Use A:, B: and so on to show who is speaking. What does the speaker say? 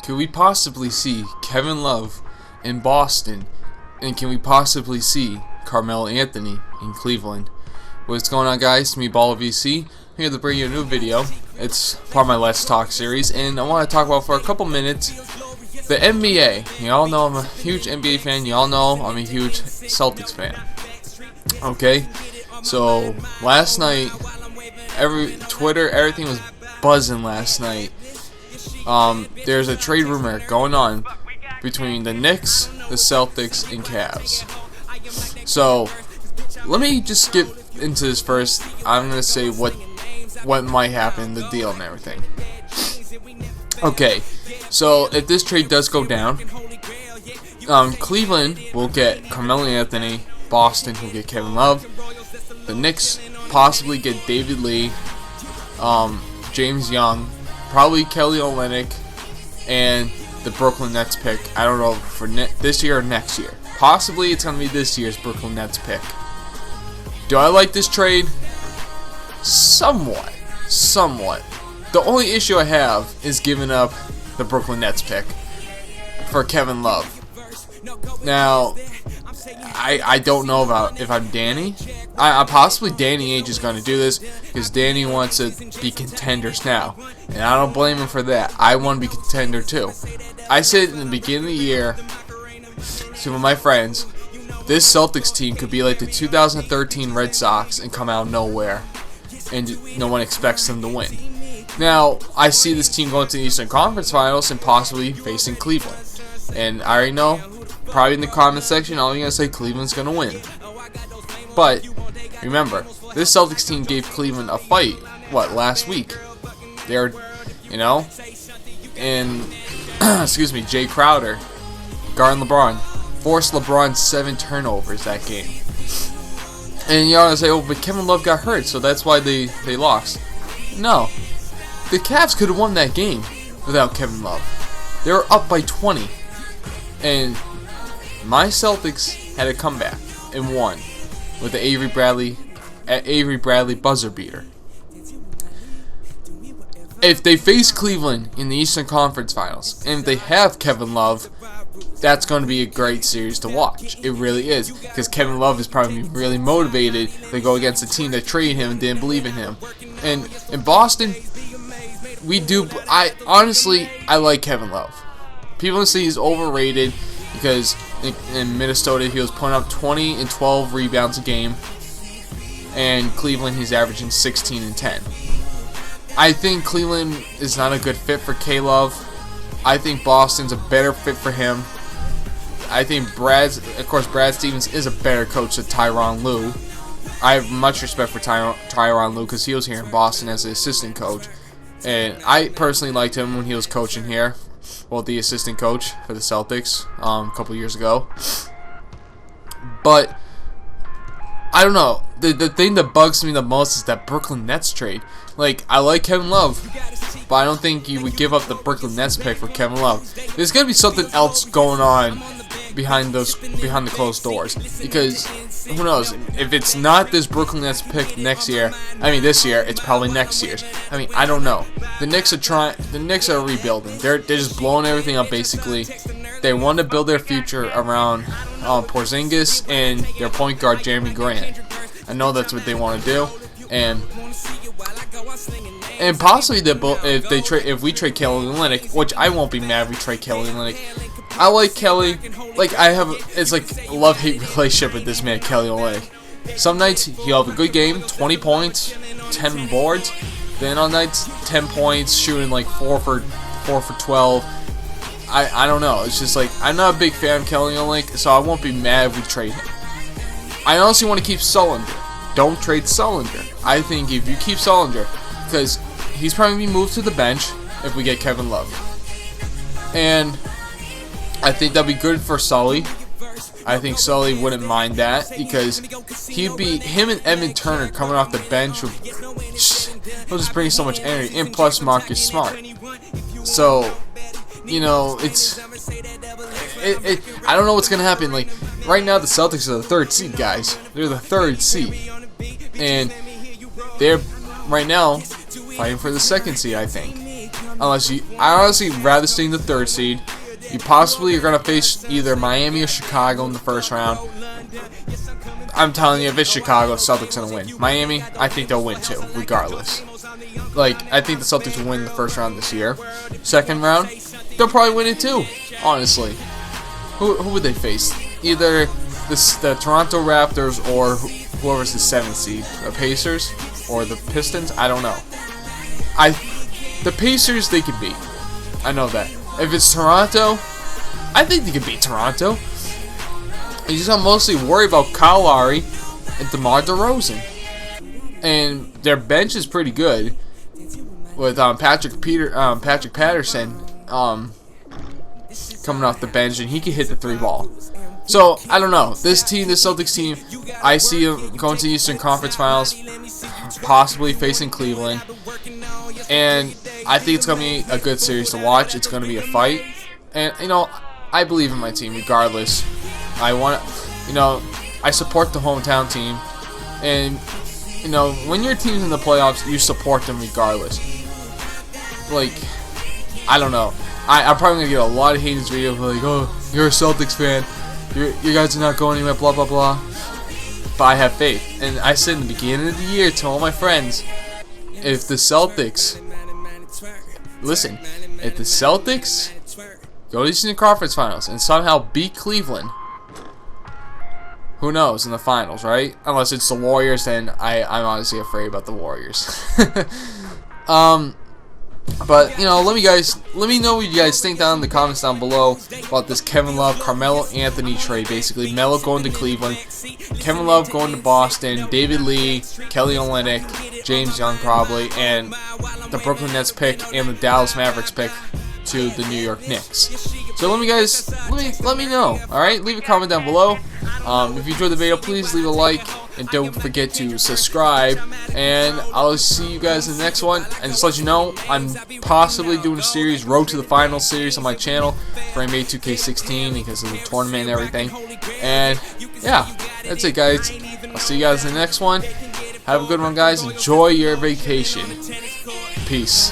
A: Could we possibly see Kevin Love in Boston? And can we possibly see Carmelo Anthony in Cleveland? What's going on, guys? It's me, Baller VC, here to bring you a new video. It's part of my Let's Talk series, and I want to talk about for a couple minutes the NBA. You all know I'm a huge NBA fan. You all know I'm a huge Celtics fan. Okay, so last night, Twitter, everything was buzzing last night. There's a trade rumor going on between the Knicks, the Celtics, and Cavs. So let me just get into this first. I'm gonna say what might happen, the deal and everything. Okay, so if this trade does go down, Cleveland will get Carmelo Anthony, Boston will get Kevin Love, the Knicks possibly get David Lee, James Young, probably Kelly Olynyk, and the Brooklyn Nets pick. I don't know for this year or next year. Possibly it's going to be this year's Brooklyn Nets pick. Do I like this trade? Somewhat. The only issue I have is giving up the Brooklyn Nets pick for Kevin Love. Now, I don't know about if I'm Danny. Possibly Danny Ainge is going to do this because Danny wants to be contenders now. And I don't blame him for that. I want to be contender too. I said in the beginning of the year to my friends, this Celtics team could be like the 2013 Red Sox and come out of nowhere. And no one expects them to win. Now, I see this team going to the Eastern Conference Finals and possibly facing Cleveland. And I already know, probably in the comment section, all you're going to say Cleveland's going to win. But remember, this Celtics team gave Cleveland a fight, last week? They're, and, excuse me, Jay Crowder, guarding LeBron, forced LeBron 7 turnovers that game. And you're going to say, oh, but Kevin Love got hurt, so that's why they lost. No. The Cavs could have won that game without Kevin Love. They were up by 20. And my Celtics had a comeback and won with the Avery Bradley buzzer beater. If they face Cleveland in the Eastern Conference Finals, and if they have Kevin Love, that's going to be a great series to watch. It really is, because Kevin Love is probably really motivated to go against a team that traded him and didn't believe in him. And in Boston, I like Kevin Love. People say he's overrated because in Minnesota he was putting up 20 and 12 rebounds a game, and Cleveland he's averaging 16 and 10. I think Cleveland is not a good fit for K-Love. I think Boston's a better fit for him. I think Brad Stevens is a better coach than Tyronn Lue. I have much respect for Tyronn Lue because he was here in Boston as an assistant coach. And I personally liked him when he was coaching here. Well, the assistant coach for the Celtics a couple years ago. But I don't know. The thing that bugs me the most is that Brooklyn Nets trade. Like, I like Kevin Love, but I don't think you would give up the Brooklyn Nets pick for Kevin Love. There's gonna be something else going on behind the closed doors, because who knows, if it's not this Brooklyn Nets pick this year, it's probably next year's. I don't know. The Knicks are rebuilding. They're just blowing everything up basically. They want to build their future around Porzingis and their point guard Jeremy Grant. I know that's what they want to do, and possibly if we trade Kelly Olynyk, which I won't be mad if we trade Kelly Olynyk. I like Kelly. It's like a love-hate relationship with this man, Kelly Olynyk. Some nights he'll have a good game, 20 points, 10 boards. Then on nights, 10 points, shooting like 4 for 12. I don't know. It's just like, I'm not a big fan of Kelly Olynyk, so I won't be mad if we trade him. I honestly want to keep Sullinger. Don't trade Sullinger. I think if you keep Sullinger, because he's probably going to be moved to the bench if we get Kevin Love. And I think that'd be good for Sully. I think Sully wouldn't mind that, because him and Evan Turner coming off the bench will just bring so much energy, and plus Marcus Smart. So, I don't know what's gonna happen. Like, right now the Celtics are the 3rd seed, guys. They're the 3rd seed, and they're right now fighting for the 2nd seed, I think. unless you, I honestly rather stay in the 3rd seed. You possibly are going to face either Miami or Chicago in the first round. I'm telling you, if it's Chicago, Celtics going to win. Miami, I think they'll win too, regardless. Like, I think the Celtics will win the first round this year. Second round, they'll probably win it too, honestly. Who would they face? Either the Toronto Raptors or whoever's the 7th seed. The Pacers or the Pistons? I don't know. The Pacers, they could beat. I know that. If it's Toronto, I think they could beat Toronto. You just gotta mostly worry about Kyle Lowry and DeMar DeRozan. And their bench is pretty good with Patrick Patterson coming off the bench, and he can hit the 3-ball. So, I don't know. This team, this Celtics team, I see them going to the Eastern Conference Finals, possibly facing Cleveland. And I think it's going to be a good series to watch. It's going to be a fight. And, you know, I believe in my team regardless. I support the hometown team. And, you know, when your team's in the playoffs, you support them regardless. Like, I don't know. I'm probably going to get a lot of hate in this video. Like, oh, you're a Celtics fan. You guys are not going anywhere, blah, blah, blah. But I have faith. And I said in the beginning of the year to all my friends, if the Celtics, listen, if the Celtics go to the Eastern Conference Finals and somehow beat Cleveland, who knows in the finals, right? Unless it's the Warriors, then I'm honestly afraid about the Warriors. But, you know, let me know what you guys think down in the comments down below about this Kevin Love, Carmelo Anthony trade. Basically, Melo going to Cleveland, Kevin Love going to Boston, David Lee, Kelly Olynyk, James Young probably, and the Brooklyn Nets pick and the Dallas Mavericks pick to the New York Knicks. So let me know. All right, leave a comment down below. If you enjoyed the video, please leave a like and don't forget to subscribe. And I'll see you guys in the next one. And just let you know, I'm possibly doing a series, Road to the Finals series on my channel for NBA 2K16 because of the tournament and everything. And yeah, that's it, guys. I'll see you guys in the next one. Have a good one, guys. Enjoy your vacation. Peace.